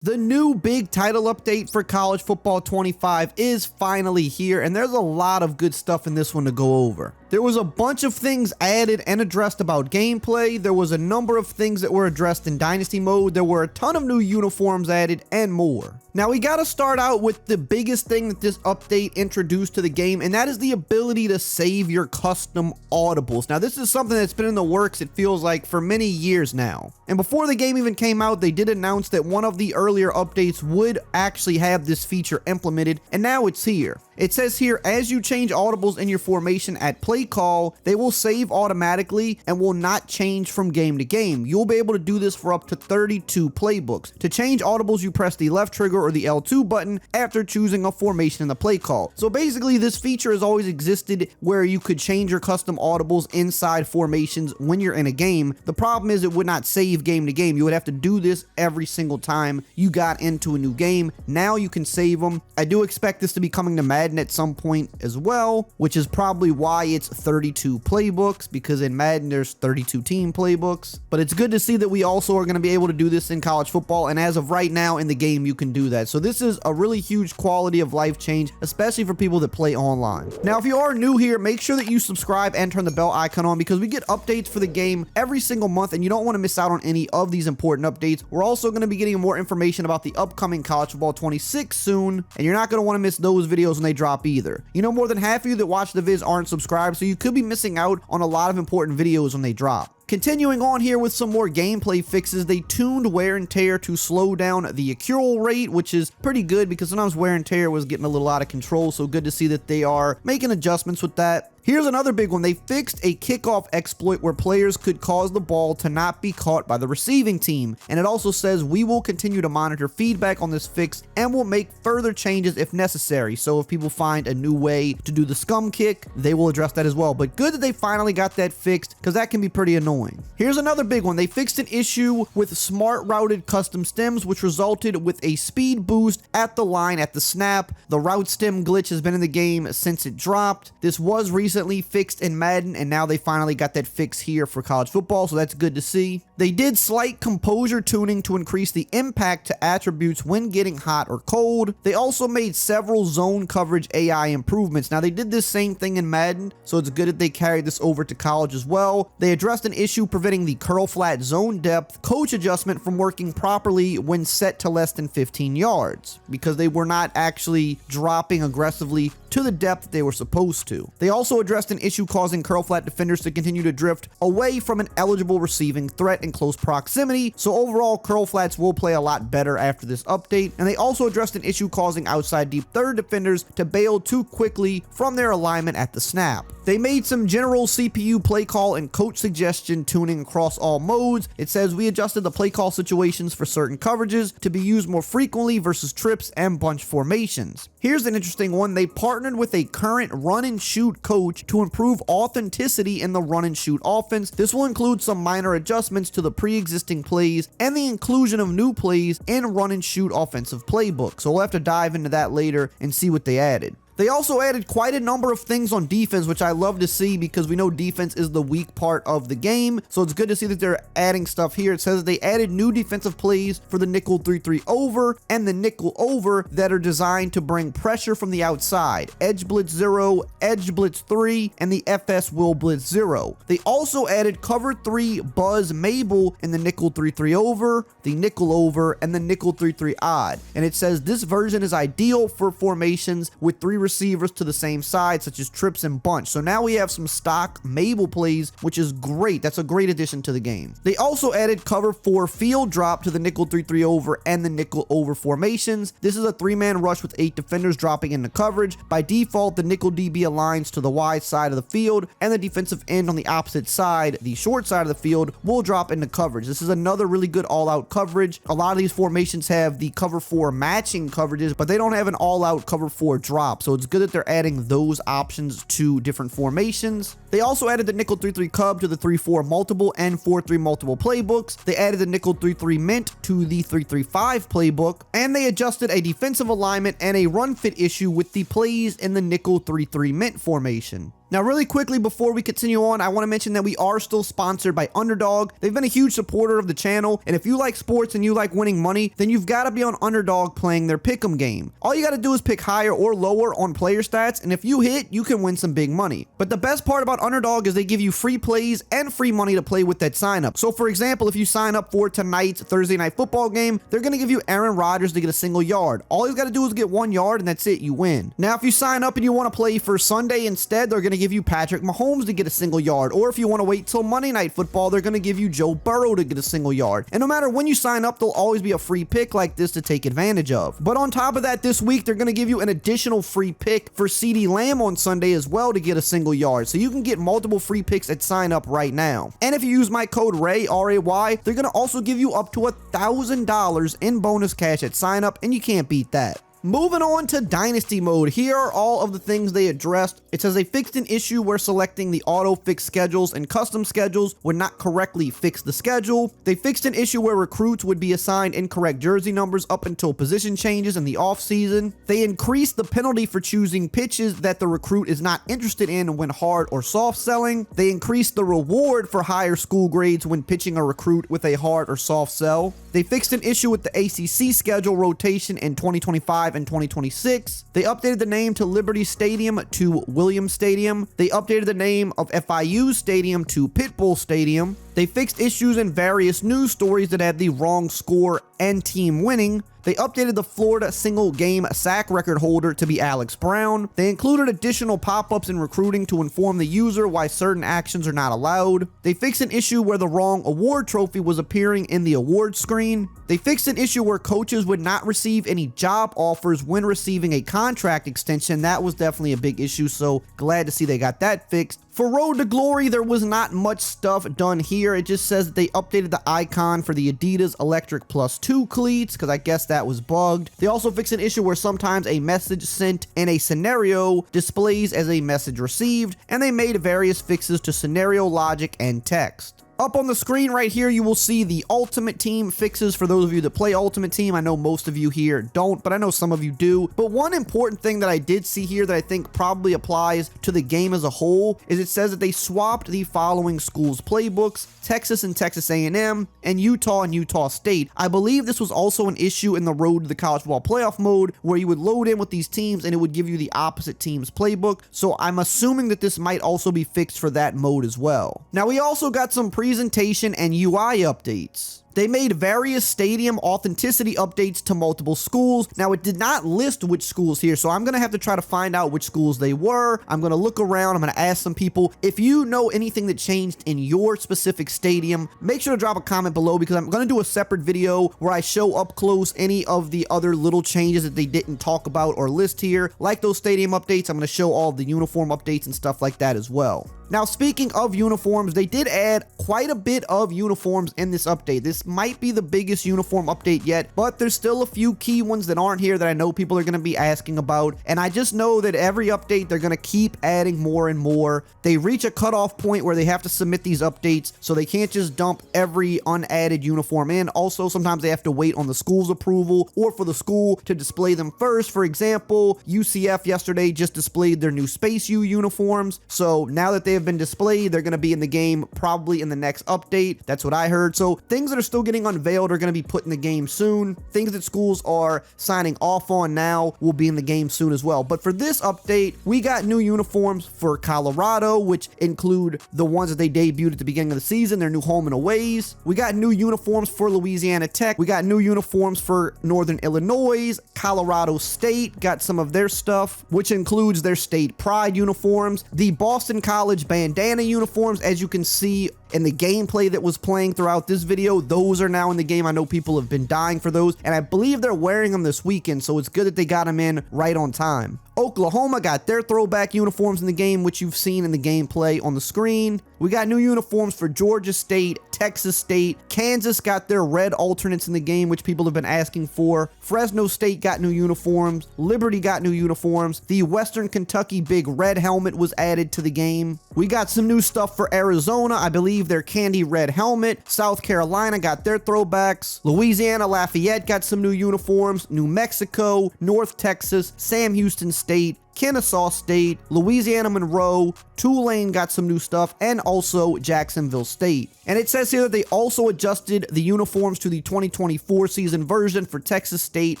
The new big title update for College Football 25 is finally here, and there's a lot of good stuff in this one to go over. There was a bunch of things added and addressed about gameplay. There was a number of things that were addressed in Dynasty mode. There were a ton of new uniforms added and more. Now we gotta start out with the biggest thing that this update introduced to the game, and that is the ability to save your custom audibles. Now this is something that's been in the works, it feels like, for many years now. And before the game even came out, they did announce that one of the earlier updates would actually have this feature implemented, and now it's here. It says here, as you change audibles in your formation at play call, they will save automatically and will not change from game to game. You'll be able to do this for up to 32 playbooks. To change audibles, you press the left trigger or the L2 button after choosing a formation in the play call. So basically, this feature has always existed where you could change your custom audibles inside formations when you're in a game. The problem is it would not save game to game. You would have to do this every single time you got into a new game. Now you can save them. I do expect this to be coming to Madden at some point as well, which is probably why it's 32 playbooks, because in Madden there's 32 team playbooks. But it's good to see that we also are going to be able to do this in college football, and as of right now in the game you can do that. So this is a really huge quality of life change, especially for people that play online. Now if you are new here, make sure that you subscribe and turn the bell icon on, because we get updates for the game every single month and you don't want to miss out on any of these important updates. We're also going to be getting more information about the upcoming College Football 26 soon, and you're not going to want to miss those videos when they drop either. You know, more than half of you that watch the viz aren't subscribed, so you could be missing out on a lot of important videos when they drop. Continuing on here with some more gameplay fixes, they tuned wear and tear to slow down the accrual rate, which is pretty good because sometimes wear and tear was getting a little out of control, so good to see that they are making adjustments with that. Here's another big one. They fixed a kickoff exploit where players could cause the ball to not be caught by the receiving team. And it also says we will continue to monitor feedback on this fix and will make further changes if necessary. So if people find a new way to do the scum kick, they will address that as well. But good that they finally got that fixed, because that can be pretty annoying. Here's another big one. They fixed an issue with smart routed custom stems, which resulted with a speed boost at the line at the snap. The route stem glitch has been in the game since it dropped. This was recently fixed in Madden, and now they finally got that fix here for college football, so that's good to see. They did slight composure tuning to increase the impact to attributes when getting hot or cold. They also made several zone coverage AI improvements. Now they did this same thing in Madden, so it's good that they carried this over to college as well. They addressed an issue preventing the curl flat zone depth coach adjustment from working properly when set to less than 15 yards, because they were not actually dropping aggressively to the depth they were supposed to. They also addressed an issue causing curl flat defenders to continue to drift away from an eligible receiving threat in close proximity, so overall curl flats will play a lot better after this update. And they also addressed an issue causing outside deep third defenders to bail too quickly from their alignment at the snap. They made some general CPU play call and coach suggestion tuning across all modes. It says we adjusted the play call situations for certain coverages to be used more frequently versus trips and bunch formations. Here's an interesting one. They partnered with a current run and shoot coach to improve authenticity in the run and shoot offense. This will include some minor adjustments to the pre-existing plays and the inclusion of new plays in run and shoot offensive playbook. So we'll have to dive into that later and see what they added. They also added quite a number of things on defense, which I love to see because we know defense is the weak part of the game. So it's good to see that they're adding stuff here. It says they added new defensive plays for the nickel 3-3 over and the nickel over that are designed to bring pressure from the outside. Edge blitz 0, edge blitz 3, and the FS will blitz 0. They also added cover 3 buzz Mabel in the nickel 3-3 over, the nickel over, and the nickel 3-3 odd. And it says this version is ideal for formations with 3 receivers to the same side, such as trips and bunch. So now we have some stock Mabel plays, which is great. That's a great addition to the game. They also added cover 4 field drop to the nickel 3-3 over and the nickel over formations. This is a 3-man rush with 8 defenders dropping into coverage. By default, the nickel DB aligns to the wide side of the field, and the defensive end on the opposite side, the short side of the field, will drop into coverage. This is another really good all-out coverage. A lot of these formations have the cover 4 matching coverages, but they don't have an all-out cover 4 drop. So it's good that they're adding those options to different formations. They also added the nickel 3-3 cub to the 3-4 multiple and 4-3 multiple playbooks. They added the nickel 3-3 mint to the 3-3-5 playbook, and they adjusted a defensive alignment and a run fit issue with the plays in the nickel 3-3 mint formation. Now, really quickly before we continue on, I want to mention that we are still sponsored by Underdog. They've been a huge supporter of the channel, and if you like sports and you like winning money, then you've got to be on Underdog playing their pick'em game. All you got to do is pick higher or lower on player stats, and if you hit, you can win some big money. But the best part about Underdog is they give you free plays and free money to play with that sign up. So for example, if you sign up for tonight's Thursday night football game, they're going to give you Aaron Rodgers to get a single yard. All he's got to do is get 1 yard, and that's it, you win. Now, if you sign up and you want to play for Sunday instead, they're going to give you Patrick Mahomes to get a single yard. Or if you want to wait till Monday Night Football, they're going to give you Joe Burrow to get a single yard. And no matter when you sign up, there'll always be a free pick like this to take advantage of. But on top of that, this week, they're going to give you an additional free pick for CeeDee Lamb on Sunday as well to get a single yard. So you can get multiple free picks at sign up right now. And if you use my code RAY, R-A-Y, they're going to also give you up to $1,000 in bonus cash at sign up, and you can't beat that. Moving on to Dynasty mode, here are all of the things they addressed. It says they fixed an issue where selecting the auto-fix schedules and custom schedules would not correctly fix the schedule. They fixed an issue where recruits would be assigned incorrect jersey numbers up until position changes in the offseason. They increased the penalty for choosing pitches that the recruit is not interested in when hard or soft selling. They increased the reward for higher school grades when pitching a recruit with a hard or soft sell. They fixed an issue with the ACC schedule rotation in 2025 and 2026. They updated the name to Liberty Stadium to Williams Stadium. They updated the name of FIU Stadium to Pitbull Stadium. They fixed issues in various news stories that had the wrong score and team winning. They updated the Florida single game sack record holder to be Alex Brown. They included additional pop-ups in recruiting to inform the user why certain actions are not allowed. They fixed an issue where the wrong award trophy was appearing in the award screen. They fixed an issue where coaches would not receive any job offers when receiving a contract extension. That was definitely a big issue, so glad to see they got that fixed. For Road to Glory, there was not much stuff done here. It just says that they updated the icon for the Adidas Electric Plus 2 cleats, because I guess that was bugged. They also fixed an issue where sometimes a message sent in a scenario displays as a message received, and they made various fixes to scenario logic and text. Up on the screen right here, you will see the Ultimate Team fixes for those of you that play Ultimate Team. I know most of you here don't, but I know some of you do. But one important thing that I did see here that I think probably applies to the game as a whole is it says that they swapped the following schools' playbooks: Texas and Texas A&M, and Utah State. I believe this was also an issue in the Road to the College Football Playoff mode where you would load in with these teams and it would give you the opposite team's playbook. So I'm assuming that this might also be fixed for that mode as well. Now, we also got some presentation and UI updates. They made various stadium authenticity updates to multiple schools. Now, it did not list which schools here, so I'm going to have to try to find out which schools they were. I'm going to look around. I'm going to ask some people. If you know anything that changed in your specific stadium, make sure to drop a comment below, because I'm going to do a separate video where I show up close any of the other little changes that they didn't talk about or list here. Like those stadium updates, I'm going to show all of the uniform updates and stuff like that as well. Now, speaking of uniforms, they did add quite a bit of uniforms in this update. This might be the biggest uniform update yet, but there's still a few key ones that aren't here that I know people are going to be asking about. And I just know that every update, they're going to keep adding more and more. They reach a cutoff point where they have to submit these updates, so they can't just dump every unadded uniform in. Also, sometimes they have to wait on the school's approval or for the school to display them first. For example, UCF yesterday just displayed their new Space U uniforms. So now that they have been displayed, they're going to be in the game probably in the next update. That's what I heard. So things that are still getting unveiled are going to be put in the game soon. Things that schools are signing off on now will be in the game soon as well. But for this update, we got new uniforms for Colorado, which include the ones that they debuted at the beginning of the season, their new home and aways. We got new uniforms for Louisiana Tech. We got new uniforms for Northern Illinois. Colorado State got some of their stuff, which includes their state pride uniforms. The Boston College bandana uniforms, as you can see in the gameplay that was playing throughout this video, those are now in the game. I know people have been dying for those, and I believe they're wearing them this weekend, so it's good that they got them in right on time. Oklahoma got their throwback uniforms in the game, which you've seen in the gameplay on the screen. We got new uniforms for Georgia State, Texas State. Kansas got their red alternates in the game, which people have been asking for. Fresno State got new uniforms. Liberty got new uniforms. The Western Kentucky big red helmet was added to the game. We got some new stuff for Arizona. I believe their candy red helmet. South Carolina got their throwbacks. Louisiana Lafayette got some new uniforms. New Mexico, North Texas, Sam Houston State, Kennesaw State, Louisiana Monroe, Tulane got some new stuff, and also Jacksonville State. And it says here that they also adjusted the uniforms to the 2024 season version for Texas State,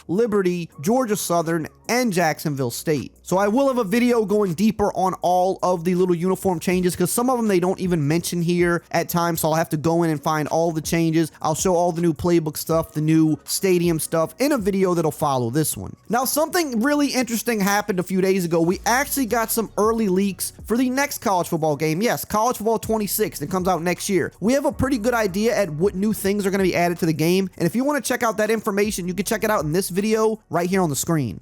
Liberty, Georgia Southern, and Jacksonville State. So I will have a video going deeper on all of the little uniform changes, because some of them they don't even mention here at times, so I'll have to go in and find all the changes. I'll show all the new playbook stuff, the new stadium stuff in a video that'll follow this one. Now, something really interesting happened a few days ago. We actually got some early leaks for the next college football game. Yes, College Football 26 that comes out next year. We have a pretty good idea at what new things are going to be added to the game, and if you want to check out that information, you can check it out in this video right here on the screen.